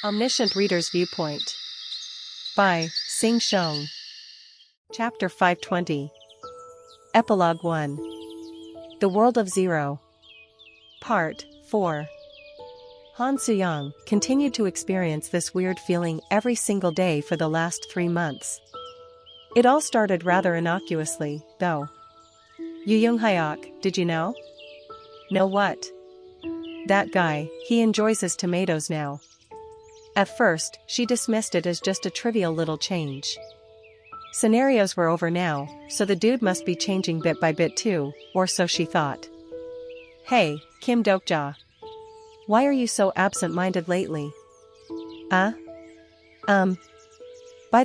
Omniscient Reader's Viewpoint by Sing Shong. Chapter 520. Epilogue 1. The World of Zero. Part 4. Han Suyang continued to experience this weird feeling every single day for the last 3 months. It all started rather innocuously, though. Yu Hyok, did you know? Know what? That guy, he enjoys his tomatoes now. At first, she dismissed it as just a trivial little change. Scenarios were over now, so the dude must be changing bit by bit too, or so she thought. Hey, Kim Dokja. Why are you so absent-minded lately? By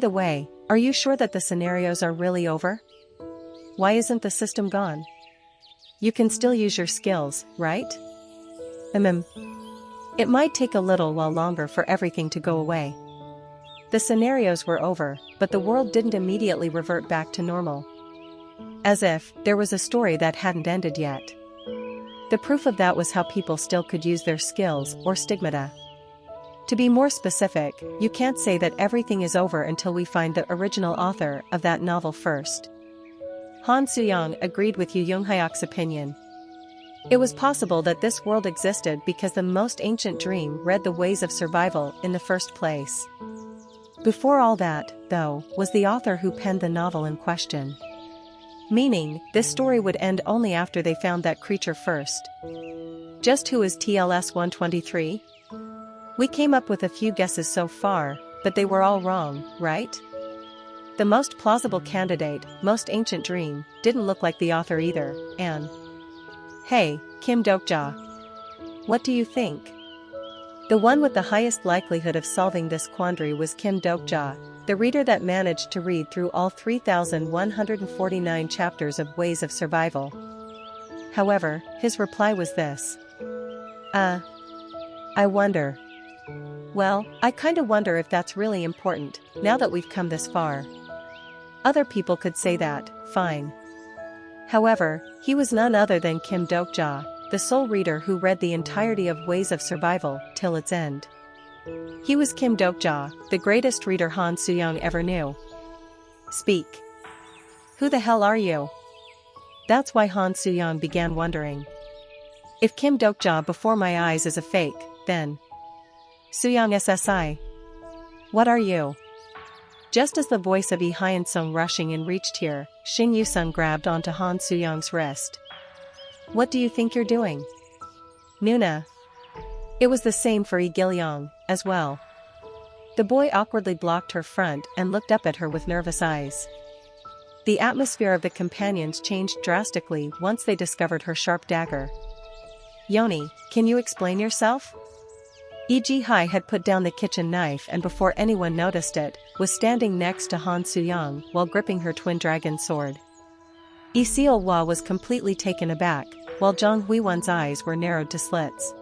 the way, are you sure that the scenarios are really over? Why isn't the system gone? You can still use your skills, right? It might take a little while longer for everything to go away. The scenarios were over, but the world didn't immediately revert back to normal. As if there was a story that hadn't ended yet. The proof of that was how people still could use their skills or stigmata. To be more specific, you can't say that everything is over until we find the original author of that novel first. Han Suyang agreed with Yu Hyok's opinion. It was possible that this world existed because the most ancient dream read the ways of survival in the first place. Before all that, though, was the author who penned the novel in question. Meaning, this story would end only after they found that creature first. Just who is TLS 123? We came up with a few guesses so far, but they were all wrong, right? The most plausible candidate, most ancient dream, didn't look like the author either, and... Hey, Kim Dokja. What do you think? The one with the highest likelihood of solving this quandary was Kim Dokja, the reader that managed to read through all 3,149 chapters of Ways of Survival. However, his reply was this. I wonder. Well, I kinda wonder if that's really important, now that we've come this far. Other people could say that, fine. However, he was none other than Kim Dokja, the sole reader who read the entirety of Ways of Survival till its end. He was Kim Dokja, the greatest reader Han Suyang ever knew. Speak. Who the hell are you? That's why Han Suyang began wondering. If Kim Dokja before my eyes is a fake, then... Suyang SSI. What are you? Just as the voice of Yi Hyansung rushing in reached here, Shin Yusung grabbed onto Han Suyang's wrist. What do you think you're doing? Nuna. It was the same for Yi Gilyong, as well. The boy awkwardly blocked her front and looked up at her with nervous eyes. The atmosphere of the companions changed drastically once they discovered her sharp dagger. Yoni, can you explain yourself? Yi Ji-hai had put down the kitchen knife and before anyone noticed it, was standing next to Han Suyang while gripping her twin dragon sword. Yi Seol-hwa was completely taken aback, while Zhang Huiwen's eyes were narrowed to slits.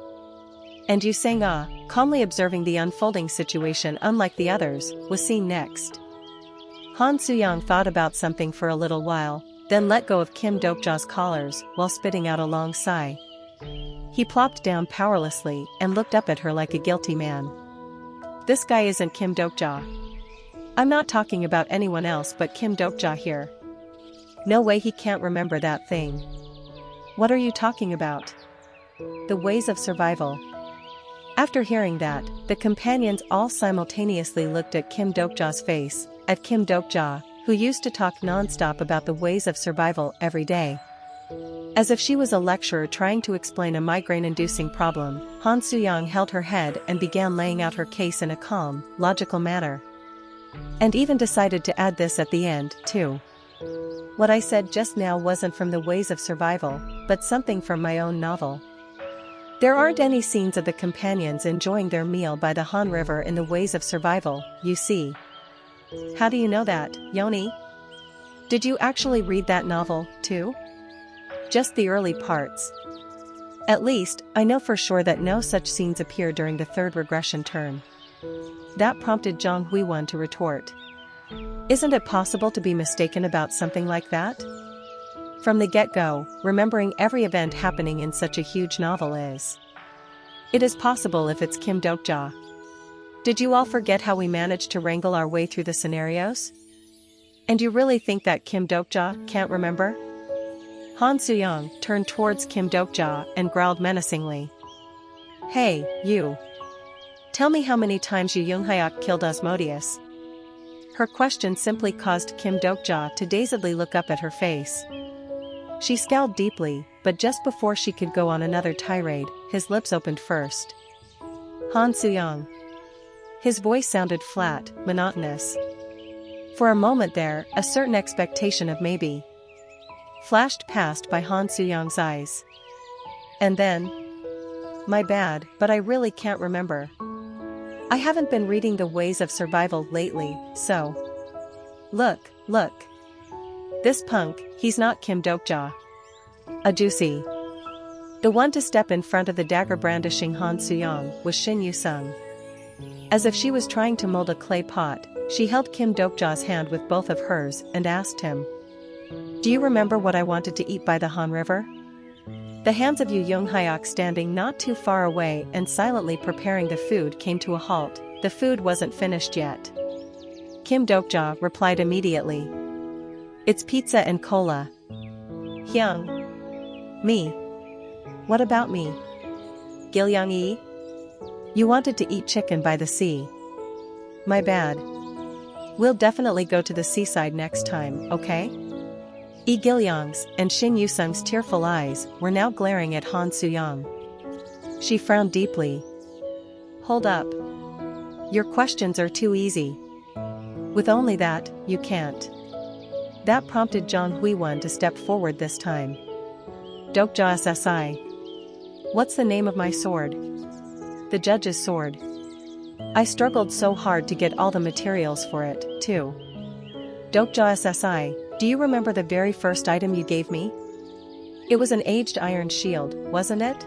And Yu Sang-ah, calmly observing the unfolding situation unlike the others, was seen next. Han Suyang thought about something for a little while, then let go of Kim Dokja's collars while spitting out a long sigh. He plopped down powerlessly and looked up at her like a guilty man. This guy isn't Kim Dokja. I'm not talking about anyone else but Kim Dokja here. No way he can't remember that thing. What are you talking about? The Ways of Survival. After hearing that, the companions all simultaneously looked at Kim Dokja's face, at Kim Dokja, who used to talk non-stop about the Ways of Survival every day. As if she was a lecturer trying to explain a migraine-inducing problem, Han Suyang held her head and began laying out her case in a calm, logical manner. And even decided to add this at the end, too. What I said just now wasn't from the Ways of Survival, but something from my own novel. There aren't any scenes of the companions enjoying their meal by the Han River in the Ways of Survival, you see. How do you know that, Yoni? Did you actually read that novel, too? Just the early parts. At least, I know for sure that no such scenes appear during the third regression turn. That prompted Zhang Huiwen to retort. Isn't it possible to be mistaken about something like that? From the get-go, remembering every event happening in such a huge novel is. It is possible if it's Kim Dokja. Did you all forget how we managed to wrangle our way through the scenarios? And you really think that Kim Dokja can't remember? Han Suyong turned towards Kim Dokja and growled menacingly. Hey, you. Tell me how many times Yu Younghayak killed Asmodeus. Her question simply caused Kim Dokja to dazedly look up at her face. She scowled deeply, but just before she could go on another tirade, his lips opened first. Han Suyong. His voice sounded flat, monotonous. For a moment there, a certain expectation of maybe flashed past by Han Suyong's eyes. And then, my bad, but I really can't remember. I haven't been reading The Ways of Survival lately, so. Look. This punk, he's not Kim Dokja. A juicy. The one to step in front of the dagger-brandishing Han Suyong was Shin Yu-sung. As if she was trying to mold a clay pot, she held Kim Dokja's hand with both of hers and asked him. Do you remember what I wanted to eat by the Han River? The hands of Yu Younghayak standing not too far away and silently preparing the food came to a halt. The food wasn't finished yet. Kim Dokja replied immediately. It's pizza and cola. Hyung. Me. What about me? Gilyang-yi? You wanted to eat chicken by the sea. My bad. We'll definitely go to the seaside next time, okay? Lee Gilyang's and Shin Yu-sung's tearful eyes were now glaring at Han Suyong. She frowned deeply. Hold up. Your questions are too easy. With only that, you can't. That prompted Zhang Huiwen to step forward this time. Dokja SSI. What's the name of my sword? The judge's sword. I struggled so hard to get all the materials for it, too. Dokja SSI. Do you remember the very first item you gave me? It was an aged iron shield, wasn't it?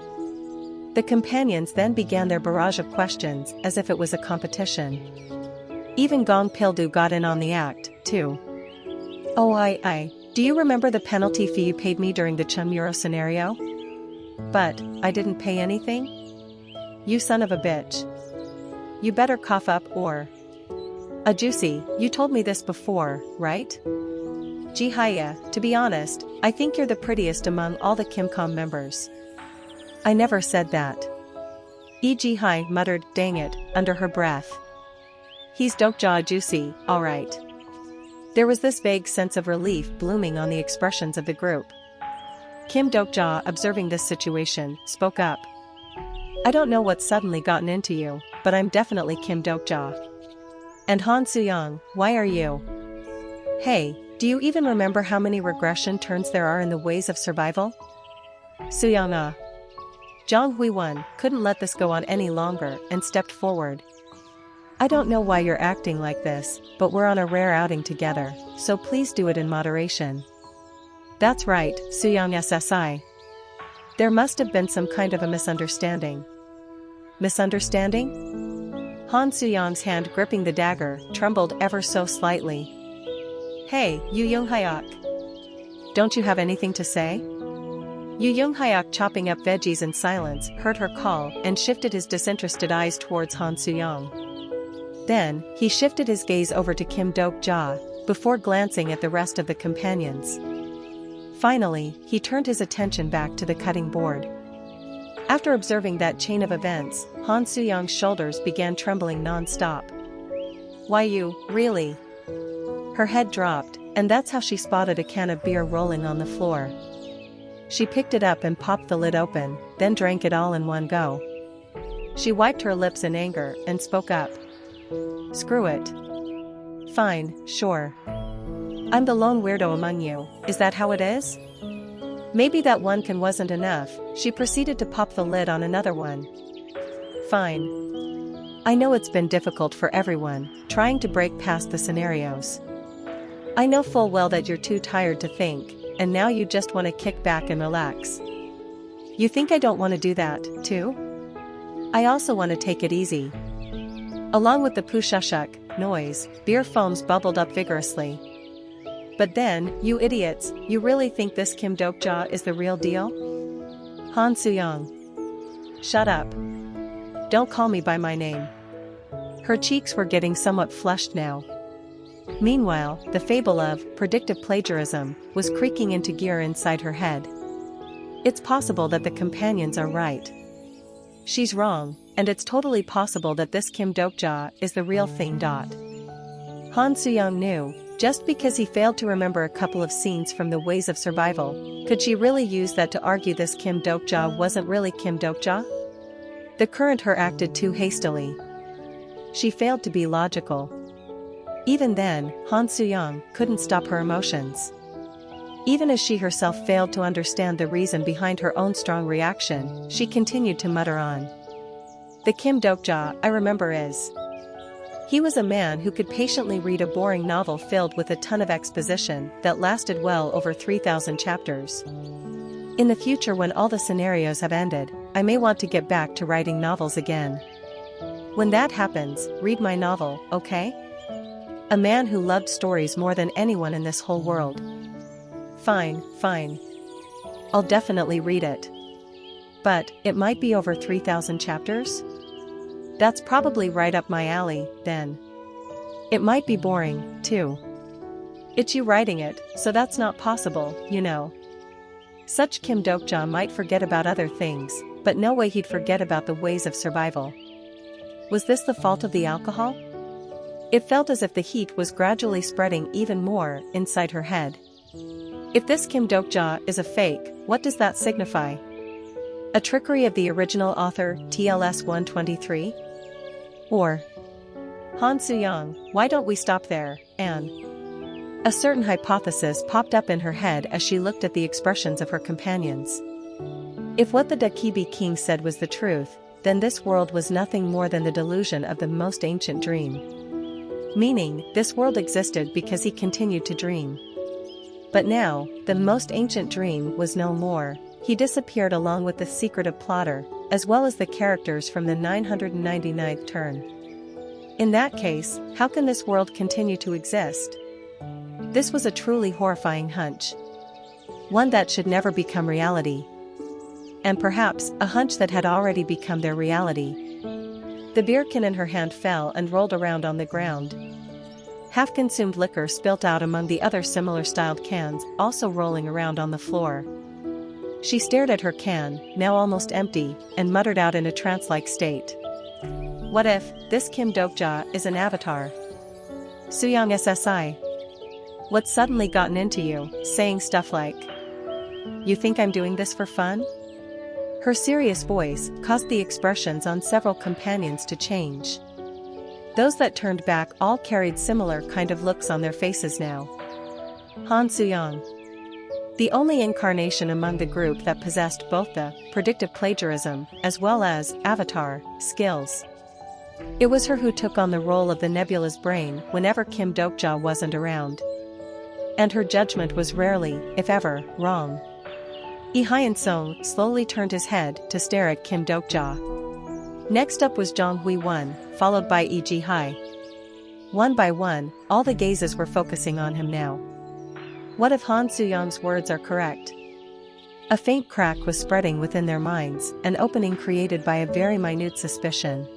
The companions then began their barrage of questions as if it was a competition. Even Gong Pildu got in on the act, too. Oh do you remember the penalty fee you paid me during the Chunmuro scenario? But, I didn't pay anything? You son of a bitch. You better cough up or… A juicy, you told me this before, right? Jihaya, to be honest, I think you're the prettiest among all the Kimcom members. I never said that. Jihai muttered, dang it, under her breath. He's Dokja juicy, alright. There was this vague sense of relief blooming on the expressions of the group. Kim Dokja, observing this situation, spoke up. I don't know what's suddenly gotten into you, but I'm definitely Kim Dokja. And Han Suyong, why are you? Hey, do you even remember how many regression turns there are in the ways of survival? Suyong. Zhang Huiwen couldn't let this go on any longer and stepped forward. I don't know why you're acting like this, but we're on a rare outing together, so please do it in moderation. That's right, Suyong SSI. There must have been some kind of a misunderstanding. Misunderstanding? Han Suyong's hand gripping the dagger trembled ever so slightly. Hey, Yu Younghayak. Don't you have anything to say? Yu Younghayak, chopping up veggies in silence, heard her call and shifted his disinterested eyes towards Han Suyong. Then, he shifted his gaze over to Kim Dokja, before glancing at the rest of the companions. Finally, he turned his attention back to the cutting board. After observing that chain of events, Han Suyong's shoulders began trembling non-stop. Why you, really? Her head dropped, and that's how she spotted a can of beer rolling on the floor. She picked it up and popped the lid open, then drank it all in one go. She wiped her lips in anger and spoke up. Screw it. Fine, sure. I'm the lone weirdo among you, is that how it is? Maybe that one can wasn't enough, she proceeded to pop the lid on another one. Fine. I know it's been difficult for everyone, trying to break past the scenarios. I know full well that you're too tired to think, and now you just want to kick back and relax. You think I don't want to do that, too? I also want to take it easy. Along with the pushashuk noise, beer foams bubbled up vigorously. But then, you idiots, you really think this Kim Dokja is the real deal? Han Suyong. Shut up. Don't call me by my name. Her cheeks were getting somewhat flushed now. Meanwhile, the fable of predictive plagiarism was creaking into gear inside her head. It's possible that the companions are right. She's wrong, and it's totally possible that this Kim Dokja is the real thing. Han Soo-young knew, just because he failed to remember a couple of scenes from The Ways of Survival, could she really use that to argue this Kim Dokja wasn't really Kim Dokja? The current her acted too hastily. She failed to be logical. Even then, Han Soo-young couldn't stop her emotions. Even as she herself failed to understand the reason behind her own strong reaction, she continued to mutter on. The Kim Dokja I remember is. He was a man who could patiently read a boring novel filled with a ton of exposition that lasted well over 3,000 chapters. In the future, when all the scenarios have ended, I may want to get back to writing novels again. When that happens, read my novel, okay? A man who loved stories more than anyone in this whole world. Fine, fine. I'll definitely read it. But, it might be over 3,000 chapters? That's probably right up my alley, then. It might be boring, too. It's you writing it, so that's not possible, you know. Such Kim Dokja might forget about other things, but no way he'd forget about The Ways of Survival. Was this the fault of the alcohol? It felt as if the heat was gradually spreading even more inside her head. If this Kim Dokja is a fake, what does that signify? A trickery of the original author, TLS 123? Or Han Soo-young, why don't we stop there, Anne? A certain hypothesis popped up in her head as she looked at the expressions of her companions. If what the Dakibi King said was the truth, then this world was nothing more than the delusion of the most ancient dream. Meaning, this world existed because he continued to dream. But now, the most ancient dream was no more. He disappeared along with the secretive plotter, as well as the characters from the 999th turn. In that case, how can this world continue to exist? This was a truly horrifying hunch. One that should never become reality. And perhaps, a hunch that had already become their reality. The beer can in her hand fell and rolled around on the ground. Half-consumed liquor spilt out among the other similar-styled cans, also rolling around on the floor. She stared at her can, now almost empty, and muttered out in a trance-like state. What if, this Kim Dokja is an avatar? Soo-young SSI. What's suddenly gotten into you, saying stuff like, "You think I'm doing this for fun?" Her serious voice caused the expressions on several companions to change. Those that turned back all carried similar kind of looks on their faces now. Han Soo-young. The only incarnation among the group that possessed both the predictive plagiarism as well as avatar skills. It was her who took on the role of the nebula's brain whenever Kim Dokja wasn't around. And her judgment was rarely, if ever, wrong. Lee Hyun-sung slowly turned his head to stare at Kim Dokja. Next up was Jong Hui-won, followed by Lee Ji-hai. One by one, all the gazes were focusing on him now. What if Han Soo-young's words are correct? A faint crack was spreading within their minds, an opening created by a very minute suspicion.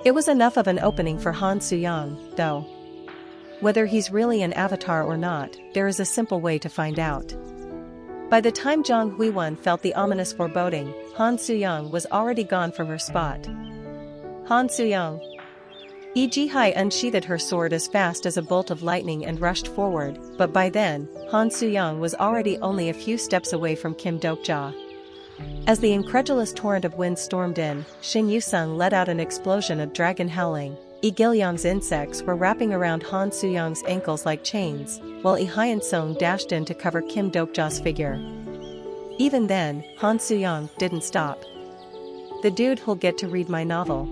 It was enough of an opening for Han Soo-young, though. Whether he's really an avatar or not, there is a simple way to find out. By the time Jong Hui-won felt the ominous foreboding, Han Soo-young was already gone from her spot. Han Soo-young. Lee Ji-hai unsheathed her sword as fast as a bolt of lightning and rushed forward, but by then, Han Soo-young was already only a few steps away from Kim Dokja. As the incredulous torrent of wind stormed in, Shin Yu-sung let out an explosion of dragon howling. Lee Gil-young's insects were wrapping around Han Soo-young's ankles like chains, while Lee Hyun-sung dashed in to cover Kim Dokja's figure. Even then, Han Soo-young didn't stop. The dude who'll get to read my novel.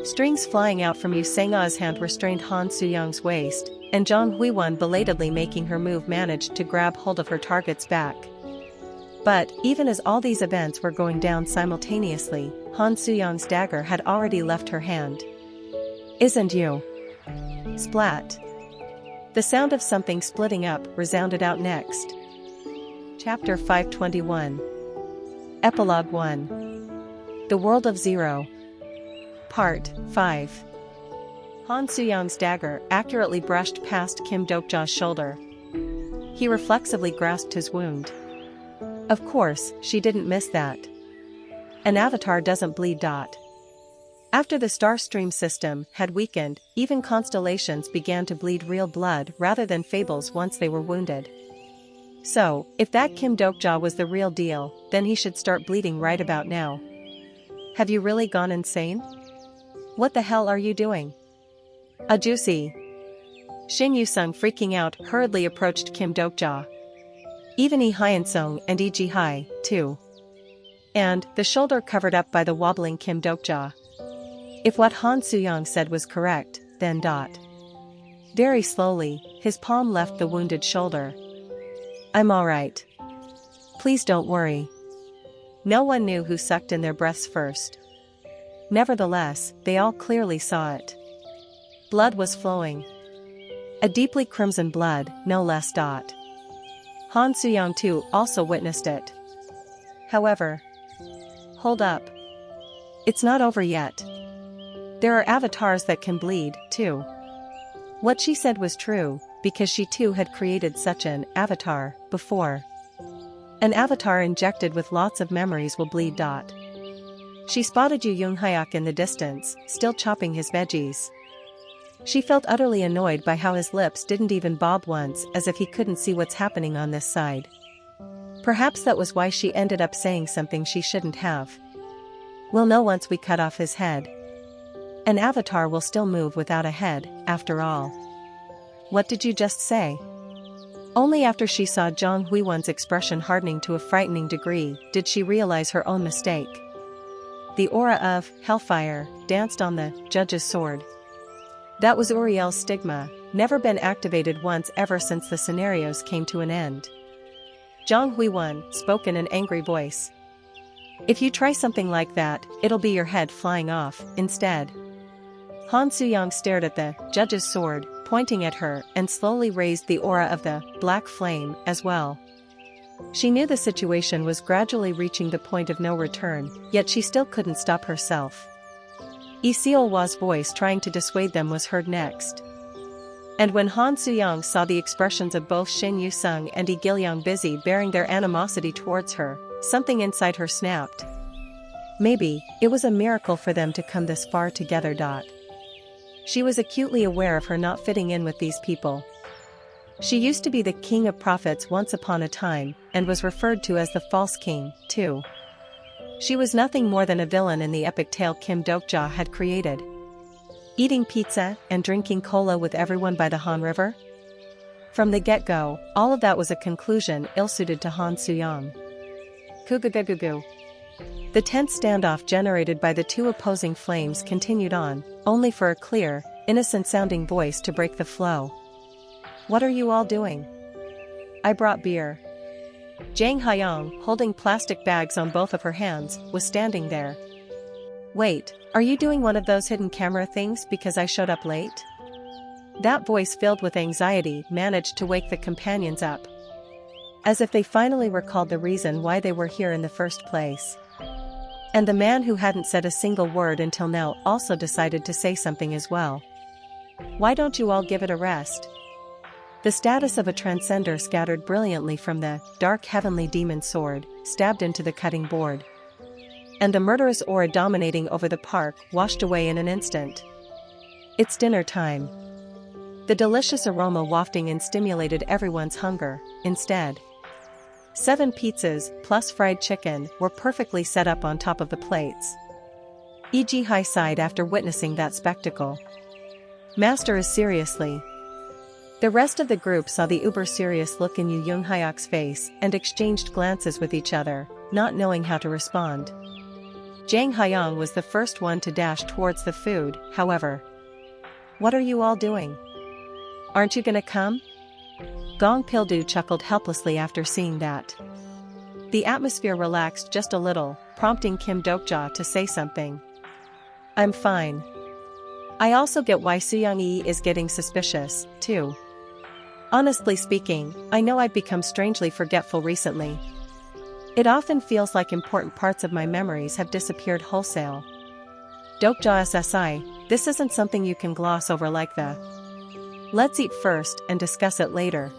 Strings flying out from Yu Sang-a's hand restrained Han Soo-young's waist, and Jong Hui-won belatedly making her move managed to grab hold of her target's back. But, even as all these events were going down simultaneously, Han Soo-young's dagger had already left her hand. Isn't you? Splat. The sound of something splitting up resounded out next. Chapter 521. Epilogue 1. The World of Zero. Part 5. Han Soo-young's dagger accurately brushed past Kim Dokja's shoulder. He reflexively grasped his wound. Of course, she didn't miss that. An avatar doesn't bleed. After the star stream system had weakened, even constellations began to bleed real blood rather than fables once they were wounded. So, if that Kim Dokja was the real deal, then he should start bleeding right about now. Have you really gone insane? What the hell are you doing? A juicy. Shin Yu-sung, freaking out, hurriedly approached Kim Dokja. Even Lee Hyun-sung and Lee Ji-hai, too. And, the shoulder covered up by the wobbling Kim Dokja. If what Han Soo-young said was correct, then. Very slowly, his palm left the wounded shoulder. I'm alright. Please don't worry. No one knew who sucked in their breaths first. Nevertheless, they all clearly saw it. Blood was flowing. A deeply crimson blood, no less. Han Soo-young too also witnessed it. However. Hold up. It's not over yet. There are avatars that can bleed, too. What she said was true, because she too had created such an avatar before. An avatar injected with lots of memories will bleed. She spotted Yu Young-hyuk in the distance, still chopping his veggies. She felt utterly annoyed by how his lips didn't even bob once, as if he couldn't see what's happening on this side. Perhaps that was why she ended up saying something she shouldn't have. We'll know once we cut off his head. An avatar will still move without a head, after all. What did you just say? Only after she saw Jong Hui-won's expression hardening to a frightening degree did she realize her own mistake. The aura of hellfire danced on the judge's sword. That was Uriel's stigma, never been activated once ever since the scenarios came to an end. Jong Hui-won spoke in an angry voice. If you try something like that, it'll be your head flying off, instead. Han Soo-young stared at the judge's sword, pointing at her, and slowly raised the aura of the black flame as well. She knew the situation was gradually reaching the point of no return, yet she still couldn't stop herself. Lee Seol-hwa's voice trying to dissuade them was heard next. And when Han Soo-young saw the expressions of both Shin Yu-sung and Lee Gil-young busy bearing their animosity towards her, something inside her snapped. Maybe, it was a miracle for them to come this far together. She was acutely aware of her not fitting in with these people. She used to be the king of prophets once upon a time, and was referred to as the false king, too. She was nothing more than a villain in the epic tale Kim Dokja had created. Eating pizza and drinking cola with everyone by the Han River? From the get-go, all of that was a conclusion ill-suited to Han Soo-young. Kugugugugu. The tense standoff generated by the two opposing flames continued on, only for a clear, innocent-sounding voice to break the flow. What are you all doing? I brought beer. Jang Hyung, holding plastic bags on both of her hands, was standing there. Wait, are you doing one of those hidden camera things because I showed up late? That voice, filled with anxiety, managed to wake the companions up. As if they finally recalled the reason why they were here in the first place. And the man who hadn't said a single word until now also decided to say something as well. Why don't you all give it a rest? The status of a transcender scattered brilliantly from the dark heavenly demon sword, stabbed into the cutting board. And the murderous aura dominating over the park washed away in an instant. It's dinner time. The delicious aroma wafting in stimulated everyone's hunger, instead. 7 pizzas, plus fried chicken, were perfectly set up on top of the plates. Lee Ji-hai sighed after witnessing that spectacle. Master is seriously. The rest of the group saw the uber-serious look in Yu Young-hyuk's face and exchanged glances with each other, not knowing how to respond. Jang Hyung was the first one to dash towards the food, however. What are you all doing? Aren't you gonna come? Gong Pildu chuckled helplessly after seeing that. The atmosphere relaxed just a little, prompting Kim Dokja to say something. I'm fine. I also get why Soo-young-yi is getting suspicious, too. Honestly speaking, I know I've become strangely forgetful recently. It often feels like important parts of my memories have disappeared wholesale. Dokja SSI, this isn't something you can gloss over like that. Let's eat first and discuss it later.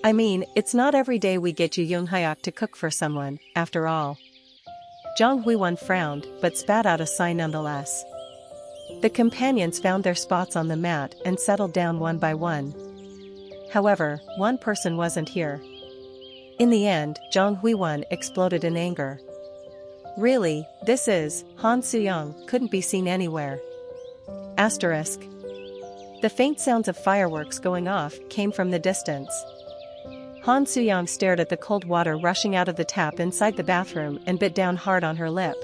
I mean, it's not every day we get Yu Young-hyuk to cook for someone, after all. Jang Hui-won frowned, but spat out a sigh nonetheless. The companions found their spots on the mat and settled down one by one. However, one person wasn't here. In the end, Jang Hui-won exploded in anger. Really, this is, Han Soo-young couldn't be seen anywhere. Asterisk. The faint sounds of fireworks going off came from the distance. Han Soo-young stared at the cold water rushing out of the tap inside the bathroom and bit down hard on her lip.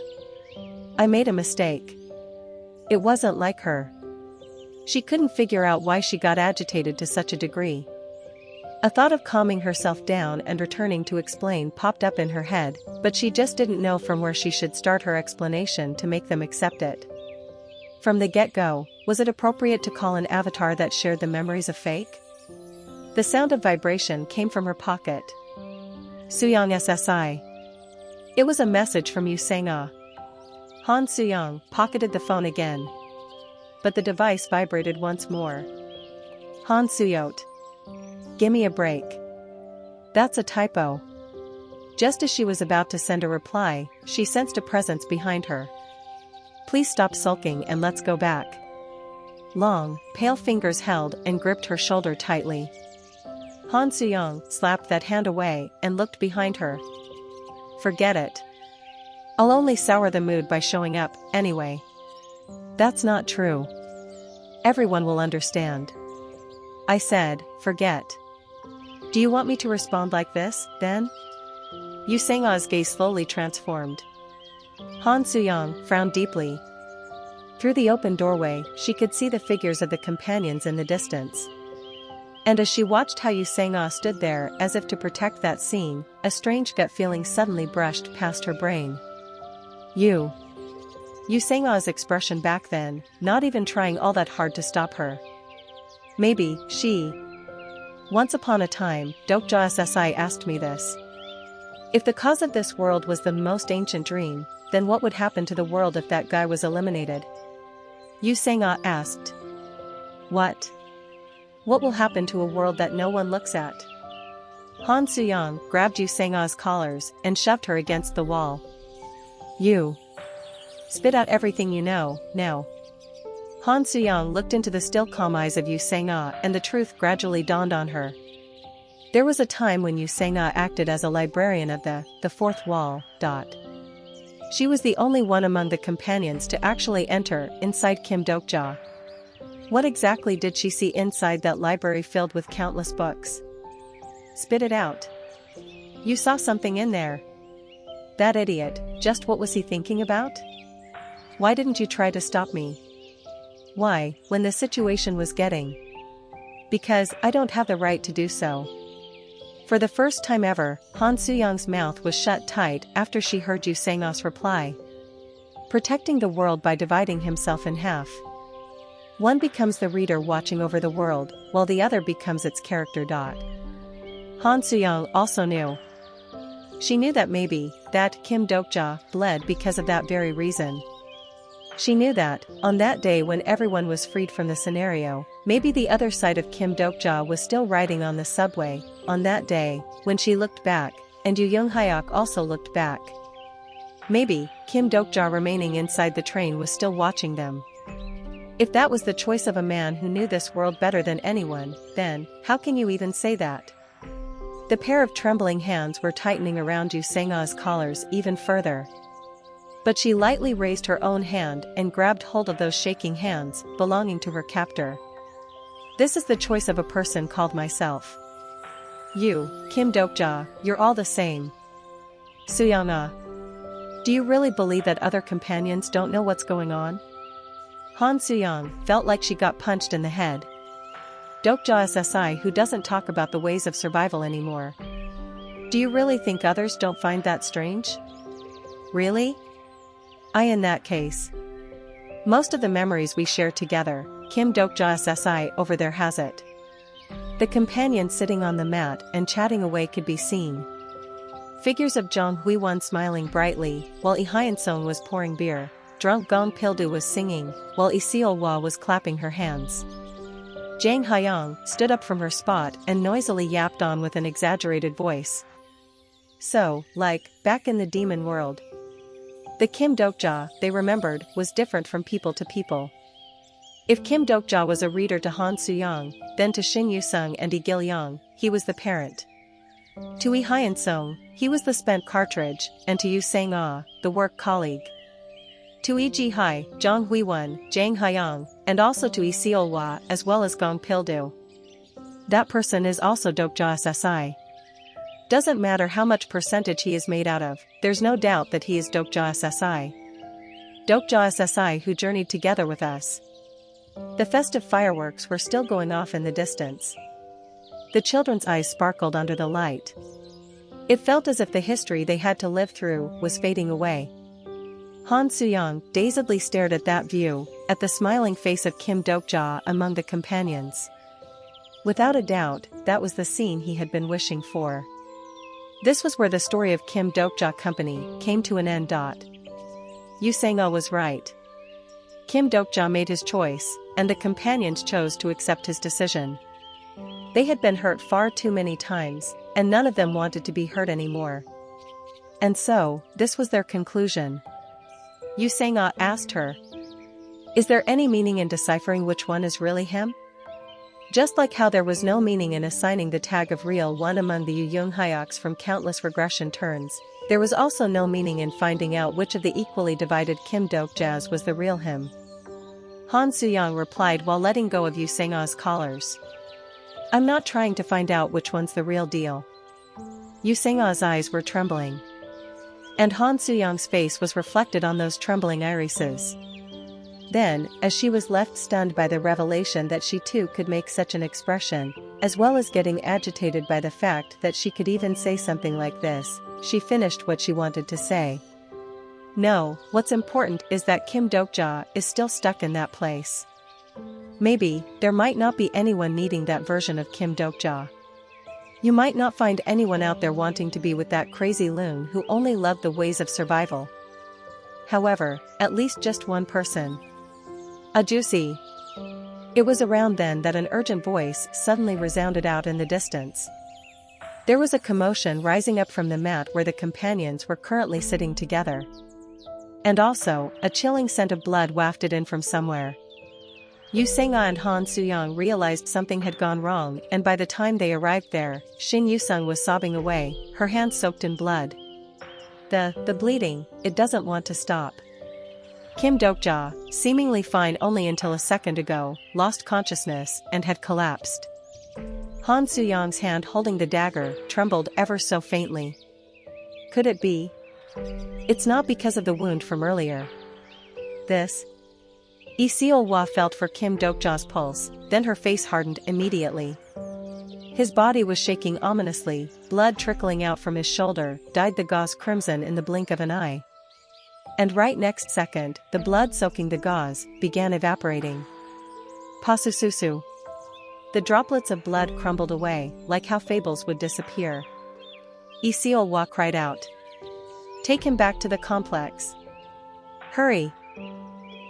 I made a mistake. It wasn't like her. She couldn't figure out why she got agitated to such a degree. A thought of calming herself down and returning to explain popped up in her head, but she just didn't know from where she should start her explanation to make them accept it. From the get-go, was it appropriate to call an avatar that shared the memories a fake? The sound of vibration came from her pocket. Soo-young SSI. It was a message from Yu Sang-ah. Han Soo-young pocketed the phone again. But the device vibrated once more. Han Soo-yote. Gimme a break. That's a typo. Just as she was about to send a reply, she sensed a presence behind her. Please stop sulking and let's go back. Long, pale fingers held and gripped her shoulder tightly. Han Soo-young slapped that hand away and looked behind her. Forget it. I'll only sour the mood by showing up, anyway. That's not true. Everyone will understand. I said, forget. Do you want me to respond like this, then? Yu Sang-ah's gaze slowly transformed. Han Soo-young frowned deeply. Through the open doorway, she could see the figures of the companions in the distance. And as she watched how Yu Sang-ah stood there as if to protect that scene, a strange gut feeling suddenly brushed past her brain. Yu Sang-ah's expression back then, not even trying all that hard to stop her. Maybe, she. Once upon a time, Dokja SSI asked me this. If the cause of this world was the most ancient dream, then what would happen to the world if that guy was eliminated? Yu Sang-ah asked. What? What will happen to a world that no one looks at? Han Soo-young grabbed Yu Sang-ah's collars and shoved her against the wall. You. Spit out everything you know, now. Han Soo-young looked into the still calm eyes of Yu Sang-ah and the truth gradually dawned on her. There was a time when Yu Sang-ah acted as a librarian of the fourth wall. She was the only one among the companions to actually enter inside Kim Dokja. What exactly did she see inside that library filled with countless books? Spit it out. You saw something in there. That idiot, just what was he thinking about? Why didn't you try to stop me? Why, when the situation was getting? Because I don't have the right to do so. For the first time ever, Han Soo-young's mouth was shut tight after she heard Yu Sang-ah's reply. Protecting the world by dividing himself in half. One becomes the reader watching over the world, while the other becomes its character. Han Soo-young also knew. She knew that maybe, that Kim Dokja bled because of that very reason. She knew that, on that day when everyone was freed from the scenario, maybe the other side of Kim Dokja was still riding on the subway, on that day, when she looked back, and Yu Young-hyuk also looked back. Maybe, Kim Dokja remaining inside the train was still watching them. If that was the choice of a man who knew this world better than anyone, then, how can you even say that? The pair of trembling hands were tightening around Yu Sang-ah's collars even further. But she lightly raised her own hand and grabbed hold of those shaking hands, belonging to her captor. This is the choice of a person called myself. You, Kim Dokja, you're all the same. Soo-young-ah. Do you really believe that other companions don't know what's going on? Han Soo-young felt like she got punched in the head. Dokja SSI who doesn't talk about the ways of survival anymore. Do you really think others don't find that strange? Really? In that case. Most of the memories we share together, Kim Dokja SSI over there has it. The companions sitting on the mat and chatting away could be seen. Figures of Jang Hui-won smiling brightly, while Lee Hyun-sung was pouring beer. drunk Gong Pildu was singing, while Isiolwa was clapping her hands. Jang Hyang stood up from her spot and noisily yapped on with an exaggerated voice. So, back in the demon world. The Kim Dokja, they remembered, was different from people to people. If Kim Dokja was a reader to Han Suyang, then to Shin Yusung and Lee Gilyong, he was the parent. To Lee Hyun Sung, he was the spent cartridge, and to Yu Sang-ah, the work colleague. To Lee Ji-hai, Zhang Huiwon, Jang Hyang, and also to Lee Seolwa as well as Gong Pildu. That person is also Dokja SSI. Doesn't matter how much percentage he is made out of, there's no doubt that he is Dokja SSI. Dokja SSI who journeyed together with us. The festive fireworks were still going off in the distance. The children's eyes sparkled under the light. It felt as if the history they had to live through was fading away. Han Suyang dazedly stared at that view, at the smiling face of Kim Dokja among the companions. Without a doubt, that was the scene he had been wishing for. This was where the story of Kim Dokja Company came to an end. Yu Sang-ah was right. Kim Dokja made his choice, and the companions chose to accept his decision. They had been hurt far too many times, and none of them wanted to be hurt anymore. And so, this was their conclusion. Yu Sang-ah asked her, "Is there any meaning in deciphering which one is really him?" Just like how there was no meaning in assigning the tag of real one among the Yu Yung Hyoks from countless regression turns, there was also no meaning in finding out which of the equally divided Kim Dokjas was the real him. Han Suyang replied while letting go of Yu Sang-ah's collars. "I'm not trying to find out which one's the real deal." Yu Sang-ah's eyes were trembling. And Han Suyang's face was reflected on those trembling irises. Then, as she was left stunned by the revelation that she too could make such an expression, as well as getting agitated by the fact that she could even say something like this, she finished what she wanted to say. "No, what's important is that Kim Dokja is still stuck in that place. Maybe, there might not be anyone needing that version of Kim Dokja. You might not find anyone out there wanting to be with that crazy loon who only loved the ways of survival. However, at least just one person. A juicy." It was around then that an urgent voice suddenly resounded out in the distance. There was a commotion rising up from the mat where the companions were currently sitting together. And also, a chilling scent of blood wafted in from somewhere. Yu Sang-ah and Han Suyang realized something had gone wrong, and by the time they arrived there, Shin Yusung was sobbing away, her hands soaked in blood. The bleeding, it doesn't want to stop." Kim Dokja, seemingly fine only until a second ago, lost consciousness and had collapsed. Han Suyang's hand holding the dagger trembled ever so faintly. Could it be? It's not because of the wound from earlier. This? Lee Seolwa felt for Kim Dokja's pulse, then her face hardened immediately. His body was shaking ominously, blood trickling out from his shoulder dyed the gauze crimson in the blink of an eye. And right next second, the blood soaking the gauze began evaporating. Pasususu. The droplets of blood crumbled away, like how fables would disappear. Lee Seolwa cried out. "Take him back to the complex. Hurry!"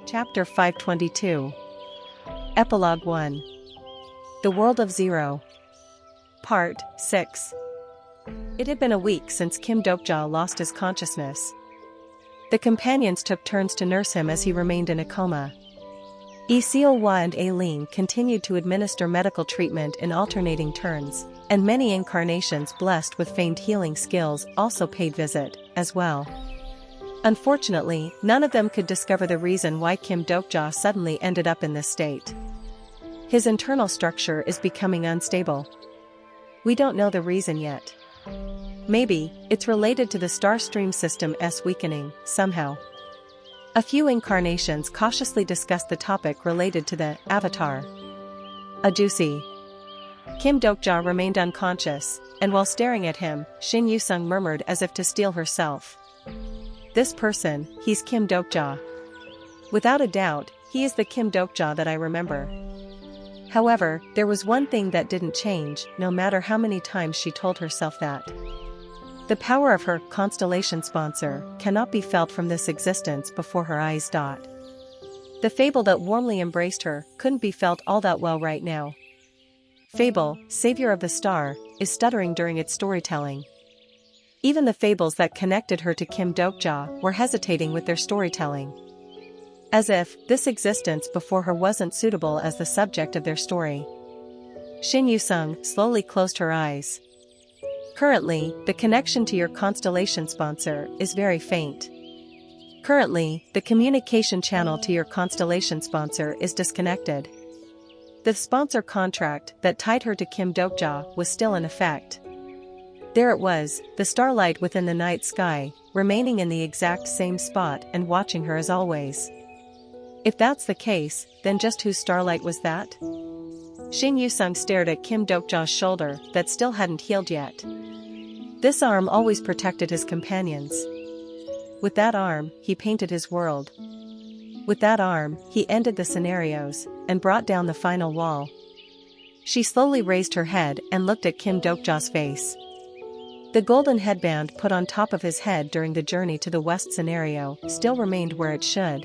Chapter 522. Epilogue 1. The World of Zero. Part 6. It had been a week since Kim Dokja lost his consciousness. The companions took turns to nurse him as he remained in a coma. Lee Seolwa and Aileen continued to administer medical treatment in alternating turns, and many incarnations blessed with famed healing skills also paid visit, as well. Unfortunately, none of them could discover the reason why Kim Dokja suddenly ended up in this state. His internal structure is becoming unstable. We don't know the reason yet. Maybe, it's related to the star stream system's weakening, somehow. A few incarnations cautiously discussed the topic related to the avatar. A juicy. Kim Dokja remained unconscious, and while staring at him, Shin Yusung murmured as if to steel herself. "This person, he's Kim Dokja. Without a doubt, he is the Kim Dokja that I remember." However, there was one thing that didn't change, no matter how many times she told herself that. The power of her constellation sponsor cannot be felt from this existence before her eyes. The fable that warmly embraced her couldn't be felt all that well right now. Fable, savior of the star, is stuttering during its storytelling. Even the fables that connected her to Kim Dokja were hesitating with their storytelling. As if this existence before her wasn't suitable as the subject of their story. Shin Yusung slowly closed her eyes. Currently, the connection to your constellation sponsor is very faint. Currently, the communication channel to your constellation sponsor is disconnected. The sponsor contract that tied her to Kim Dokja was still in effect. There it was, the starlight within the night sky, remaining in the exact same spot and watching her as always. If that's the case, then just whose starlight was that? Shin Yusung stared at Kim Dokja's shoulder that still hadn't healed yet. This arm always protected his companions. With that arm, he painted his world. With that arm, he ended the scenarios, and brought down the final wall. She slowly raised her head and looked at Kim Dokja's face. The golden headband put on top of his head during the journey to the west scenario still remained where it should.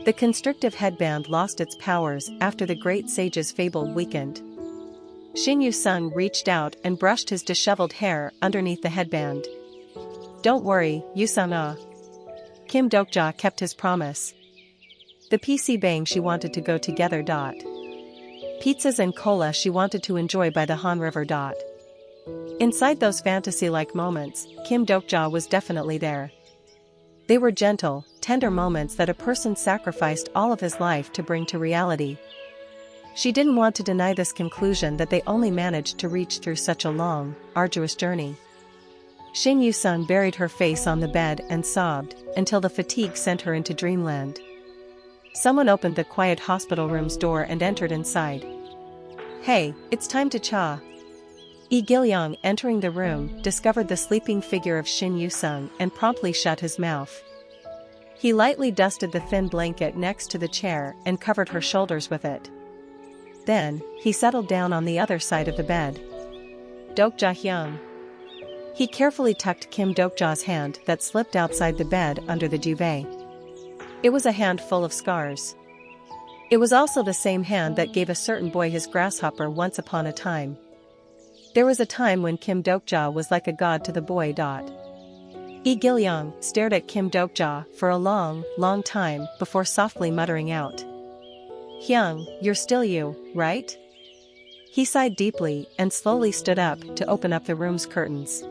The constrictive headband lost its powers after the great sage's fable weakened. Shin Yusung reached out and brushed his disheveled hair underneath the headband. Don't worry, Yusung. Kim Dokja kept his promise. The PC bang she wanted to go together. Pizzas and cola she wanted to enjoy by the Han River. Inside those fantasy-like moments, Kim Dokja was definitely there. They were gentle, tender moments that a person sacrificed all of his life to bring to reality. She didn't want to deny this conclusion that they only managed to reach through such a long, arduous journey. Shin Yusung buried her face on the bed and sobbed, until the fatigue sent her into dreamland. Someone opened the quiet hospital room's door and entered inside. Hey, it's time to cha. Lee Gilyong, entering the room, discovered the sleeping figure of Shin Yusung and promptly shut his mouth. He lightly dusted the thin blanket next to the chair and covered her shoulders with it. Then, he settled down on the other side of the bed. Dokja Hyung. He carefully tucked Kim Dokja's hand that slipped outside the bed under the duvet. It was a hand full of scars. It was also the same hand that gave a certain boy his grasshopper once upon a time. There was a time when Kim Dokja was like a god to the boy. Lee Gilyong stared at Kim Dokja for a long, long time before softly muttering out. Hyung, you're still you, right? He sighed deeply and slowly stood up to open up the room's curtains.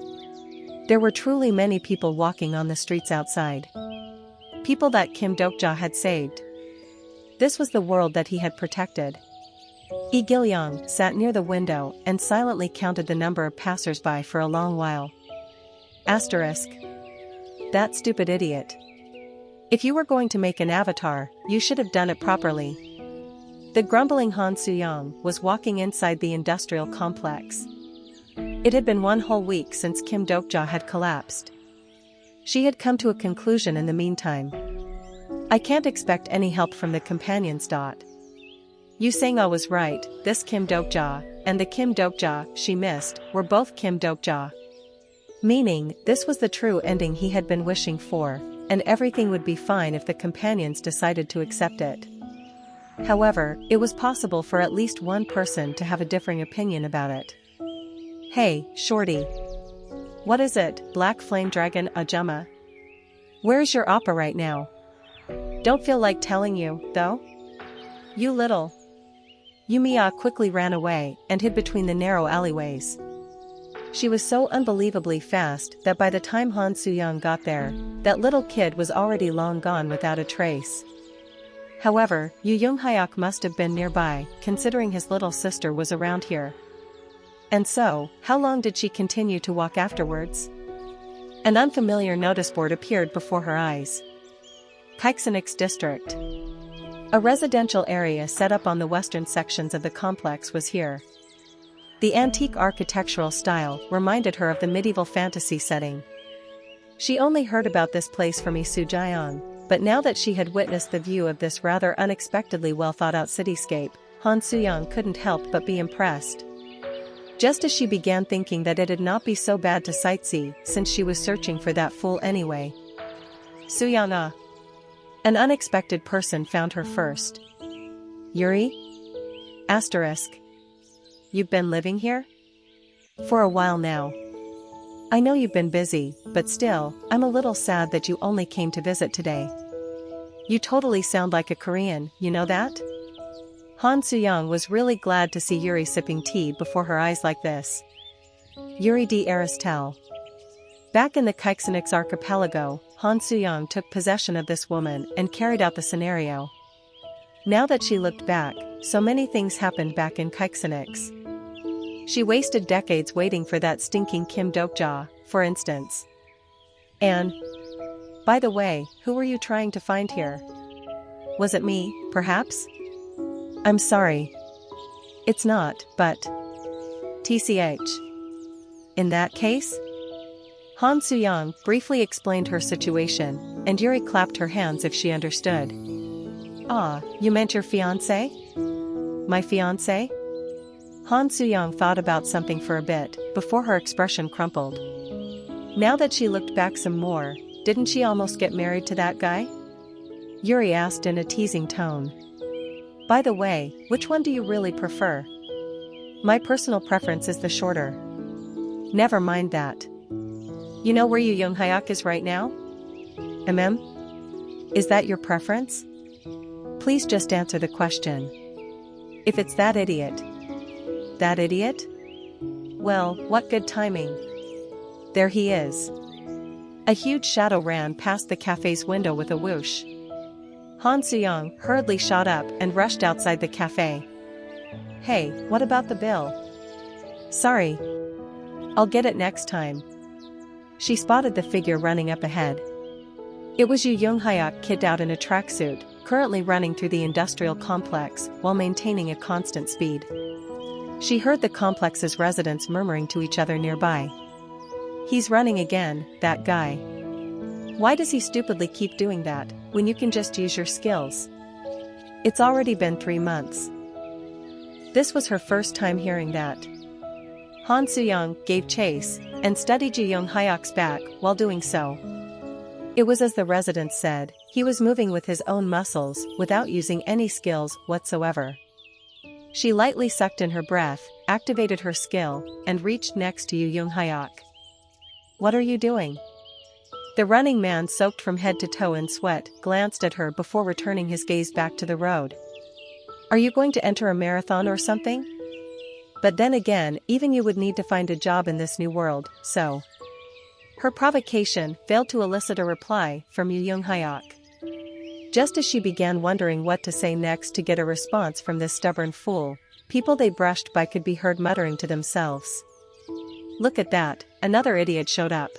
There were truly many people walking on the streets outside. People that Kim Dokja had saved. This was the world that he had protected. Lee Gilyong sat near the window and silently counted the number of passers-by for a long while. Asterisk. That stupid idiot. If you were going to make an avatar, you should have done it properly. The grumbling Han Soo-young was walking inside the industrial complex. It had been one whole week since Kim Dokja had collapsed. She had come to a conclusion in the meantime. I can't expect any help from the companions. Yu Sang-ah was right, this Kim Dokja, and the Kim Dokja she missed, were both Kim Dokja. Meaning, this was the true ending he had been wishing for, and everything would be fine if the companions decided to accept it. However, it was possible for at least one person to have a differing opinion about it. Hey, shorty. What is it, Black Flame Dragon Ajuma? Where's your oppa right now? Don't feel like telling you, though? You little. Yumiya quickly ran away and hid between the narrow alleyways. She was so unbelievably fast that by the time Han Soo-young got there, that little kid was already long gone without a trace. However, Yu Young-hyuk must have been nearby, considering his little sister was around here. And so, how long did she continue to walk afterwards? An unfamiliar noticeboard appeared before her eyes. Kaixonix District. A residential area set up on the western sections of the complex was here. The antique architectural style reminded her of the medieval fantasy setting. She only heard about this place from Lee Soo-jaeon, but now that she had witnessed the view of this rather unexpectedly well-thought-out cityscape, Han Soo-young couldn't help but be impressed. Just as she began thinking that it'd not be so bad to sightsee since she was searching for that fool anyway. Suyang. An unexpected person found her first. Yuri? Asterisk. You've been living here? For a while now. I know you've been busy, but still, I'm a little sad that you only came to visit today. You totally sound like a Korean, you know that? Han Suyang was really glad to see Yuri sipping tea before her eyes like this. Yuri de Aristel. Back in the Coincidental archipelago, Han Suyang took possession of this woman and carried out the scenario. Now that she looked back, so many things happened back in Coincidental. She wasted decades waiting for that stinking Kim Dokja, for instance. And, by the way, who were you trying to find here? Was it me, perhaps? I'm sorry. It's not, but... TCH. In that case? Han Suyang briefly explained her situation, and Yuri clapped her hands if she understood. Ah, you meant your fiancé? My fiancé? Han Suyang thought about something for a bit, before her expression crumpled. Now that she looked back some more, didn't she almost get married to that guy? Yuri asked in a teasing tone. By the way, which one do you really prefer? My personal preference is the shorter. Never mind that. You know where Yu Young Hyuk is right now? Is that your preference? Please just answer the question. If it's that idiot. That idiot? Well, what good timing. There he is. A huge shadow ran past the cafe's window with a whoosh. Han Suyang hurriedly shot up and rushed outside the cafe. Hey, what about the bill? Sorry. I'll get it next time. She spotted the figure running up ahead. It was Yu Young Hyuk kid out in a tracksuit, currently running through the industrial complex while maintaining a constant speed. She heard the complex's residents murmuring to each other nearby. He's running again, that guy. Why does he stupidly keep doing that, when you can just use your skills? It's already been 3 months. This was her first time hearing that. Han Suyang gave chase, and studied Yu Young Hyuk's back while doing so. It was as the residents said, he was moving with his own muscles without using any skills whatsoever. She lightly sucked in her breath, activated her skill, and reached next to Yu Young Hyuk. What are you doing? The running man, soaked from head to toe in sweat, glanced at her before returning his gaze back to the road. Are you going to enter a marathon or something? But then again, even you would need to find a job in this new world, so... Her provocation failed to elicit a reply from Yu Young Hyuk. Just as she began wondering what to say next to get a response from this stubborn fool, people they brushed by could be heard muttering to themselves. Look at that, another idiot showed up.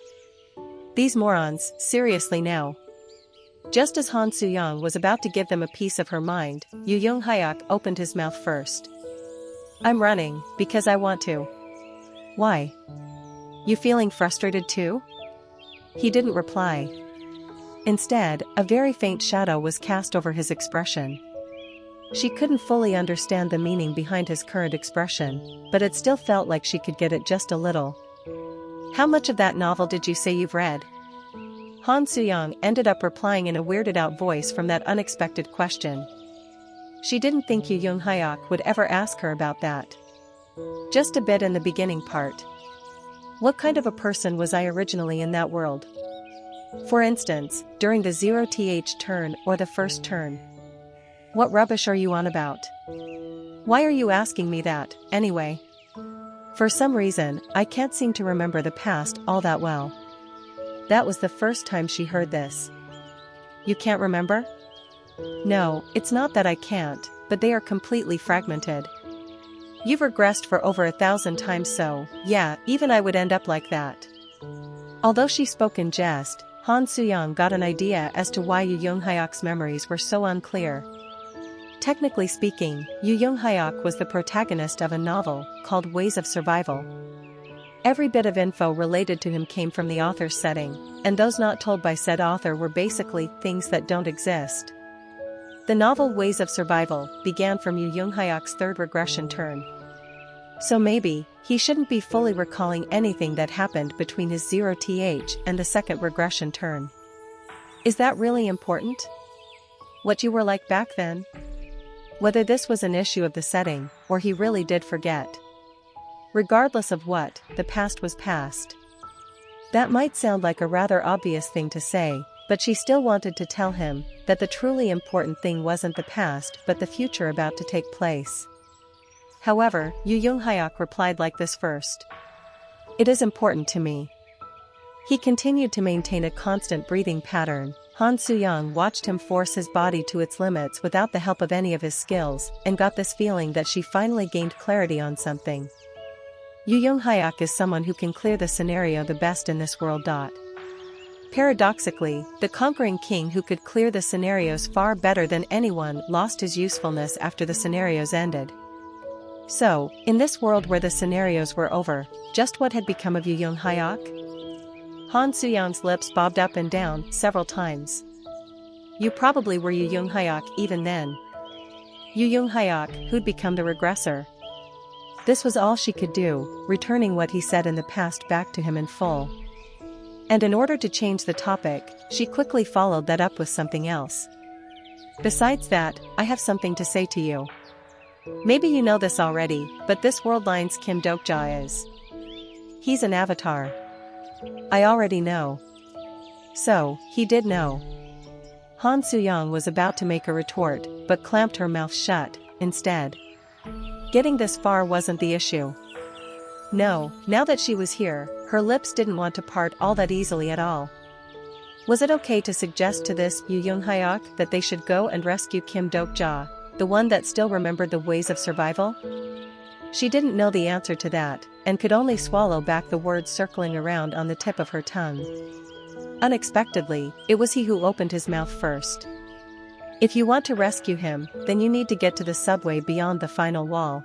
These morons, seriously now. Just as Han Suyang was about to give them a piece of her mind, Yu Young Hyuk opened his mouth first. I'm running, because I want to. Why? You feeling frustrated too? He didn't reply. Instead, a very faint shadow was cast over his expression. She couldn't fully understand the meaning behind his current expression, but it still felt like she could get it just a little. How much of that novel did you say you've read? Han Suyang ended up replying in a weirded-out voice from that unexpected question. She didn't think Yu Young Hyuk would ever ask her about that. Just a bit in the beginning part. What kind of a person was I originally in that world? For instance, during the 0th turn or the first turn. What rubbish are you on about? Why are you asking me that, anyway? For some reason, I can't seem to remember the past all that well. That was the first time she heard this. You can't remember? No, it's not that I can't, but they are completely fragmented. You've regressed for over 1,000 times, so, yeah, even I would end up like that. Although she spoke in jest, Han Suyang got an idea as to why Yu Young Hyuk's memories were so unclear. Technically speaking, Yu Young Hyuk was the protagonist of a novel called Ways of Survival. Every bit of info related to him came from the author's setting, and those not told by said author were basically things that don't exist. The novel Ways of Survival began from Yu Young Hyuk's third regression turn. So maybe, he shouldn't be fully recalling anything that happened between his 0th and the second regression turn. Is that really important? What you were like back then? Whether this was an issue of the setting, or he really did forget. Regardless of what, the past was past. That might sound like a rather obvious thing to say, but she still wanted to tell him that the truly important thing wasn't the past but the future about to take place. However, Yu Young-hyuk replied like this first. It is important to me. He continued to maintain a constant breathing pattern. Han Soo-young watched him force his body to its limits without the help of any of his skills, and got this feeling that she finally gained clarity on something. Yu Young-hyuk is someone who can clear the scenario the best in this world. Paradoxically, the conquering king who could clear the scenarios far better than anyone lost his usefulness after the scenarios ended. So, in this world where the scenarios were over, just what had become of Yu Young-hyuk? Han Soo-young's lips bobbed up and down several times. You probably were Yu Young-hyuk even then. Yu Young-hyuk, who'd become the regressor. This was all she could do, returning what he said in the past back to him in full. And in order to change the topic, she quickly followed that up with something else. Besides that, I have something to say to you. Maybe you know this already, but this world line's Kim Dokja is. He's an avatar. I already know. So, he did know. Han Soo-young was about to make a retort, but clamped her mouth shut, instead. Getting this far wasn't the issue. No, now that she was here, her lips didn't want to part all that easily at all. Was it okay to suggest to this Yu Young-hyuk that they should go and rescue Kim Dokja, the one that still remembered the ways of survival? She didn't know the answer to that, and could only swallow back the words circling around on the tip of her tongue. Unexpectedly, it was he who opened his mouth first. If you want to rescue him, then you need to get to the subway beyond the final wall.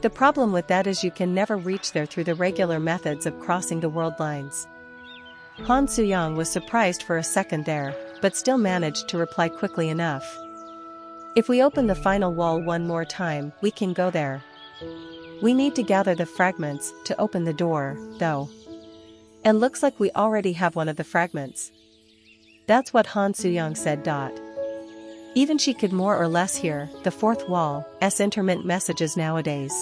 The problem with that is you can never reach there through the regular methods of crossing the world lines. Han Soo-young was surprised for a second there, but still managed to reply quickly enough. If we open the final wall one more time, we can go there. We need to gather the fragments to open the door, though. And looks like we already have one of the fragments. That's what Han Soo-young said. Even she could more or less hear the fourth wall's intermittent messages nowadays.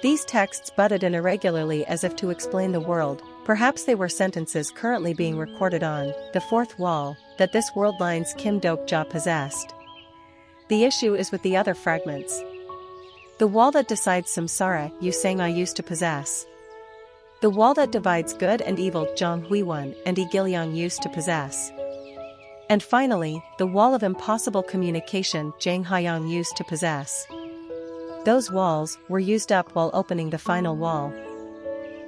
These texts butted in irregularly as if to explain the world. Perhaps they were sentences currently being recorded on the fourth wall that this world line's Kim Dokja possessed. The issue is with the other fragments. The wall that decides samsara Yu Sang I used to possess. The wall that divides good and evil Zhang Huiwen and Yi Gilyang used to possess. And finally, the wall of impossible communication Zhang Haiyang used to possess. Those walls were used up while opening the final wall.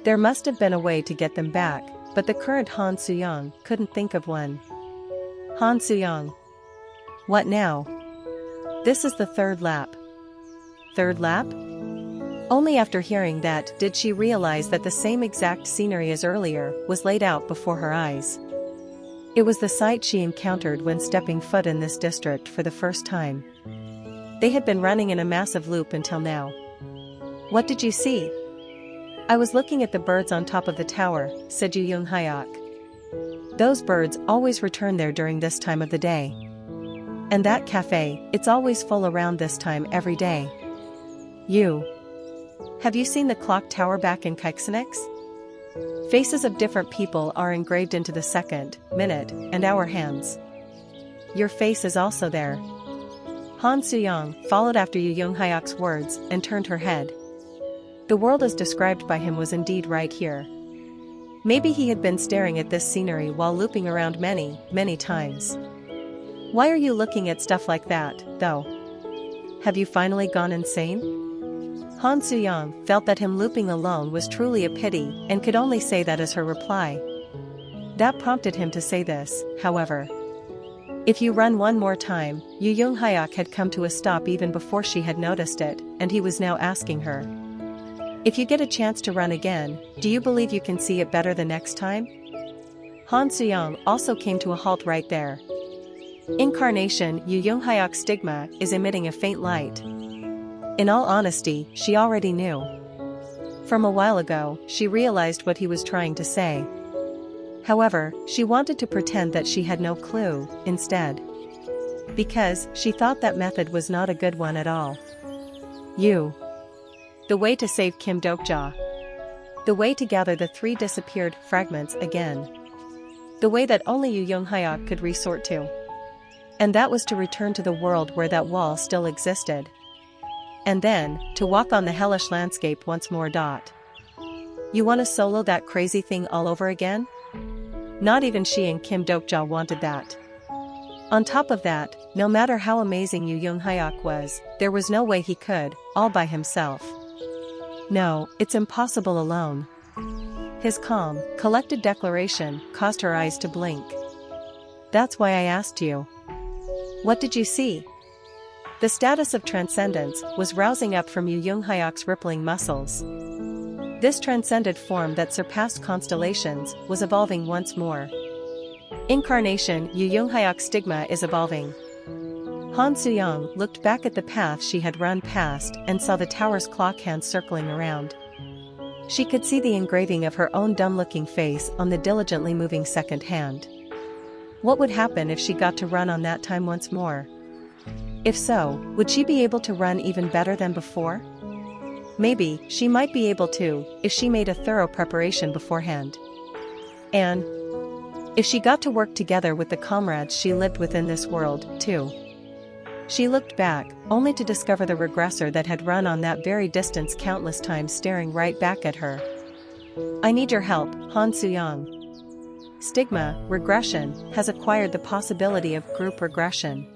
There must have been a way to get them back, but the current Han Soo-young couldn't think of one. Han Soo-young. What now? This is the third lap. Third lap? Only after hearing that did she realize that the same exact scenery as earlier was laid out before her eyes. It was the sight she encountered when stepping foot in this district for the first time. They had been running in a massive loop until now. What did you see? I was looking at the birds on top of the tower, said Yu Young-hyuk. Those birds always return there during this time of the day. And that cafe, it's always full around this time every day. Have you seen the clock tower back in Keixenix? Faces of different people are engraved into the second, minute, and hour hands. Your face is also there. Han Soo-young followed after Yu Young-hyuk's words and turned her head. The world as described by him was indeed right here. Maybe he had been staring at this scenery while looping around many, many times. Why are you looking at stuff like that, though? Have you finally gone insane? Han Soo-young felt that him looping alone was truly a pity and could only say that as her reply. That prompted him to say this, however. If you run one more time, Yu Young-hyuk had come to a stop even before she had noticed it, and he was now asking her. If you get a chance to run again, do you believe you can see it better the next time? Han Soo-young also came to a halt right there. Incarnation Yu Young-hyuk's stigma is emitting a faint light. In all honesty, she already knew. From a while ago, she realized what he was trying to say. However, she wanted to pretend that she had no clue, instead. Because, she thought that method was not a good one at all. The way to save Kim Dokja. The way to gather the 3 disappeared fragments again. The way that only Yu Young-hyuk could resort to. And that was to return to the world where that wall still existed. And then, to walk on the hellish landscape once more. You want to solo that crazy thing all over again? Not even she and Kim Dokja wanted that. On top of that, no matter how amazing Yu Young-hyuk was, there was no way he could, all by himself. No, it's impossible alone. His calm, collected declaration caused her eyes to blink. That's why I asked you. What did you see? The status of transcendence was rousing up from Yu Young-hyuk's rippling muscles. This transcended form that surpassed constellations was evolving once more. Incarnation Yu Young-hyuk's stigma is evolving. Han Soo-young looked back at the path she had run past and saw the tower's clock hands circling around. She could see the engraving of her own dumb-looking face on the diligently moving second hand. What would happen if she got to run on that time once more? If so, would she be able to run even better than before? Maybe, she might be able to, if she made a thorough preparation beforehand. And if she got to work together with the comrades she lived within this world, too. She looked back, only to discover the regressor that had run on that very distance countless times staring right back at her. I need your help, Han Soo-young. Stigma, regression, has acquired the possibility of group regression.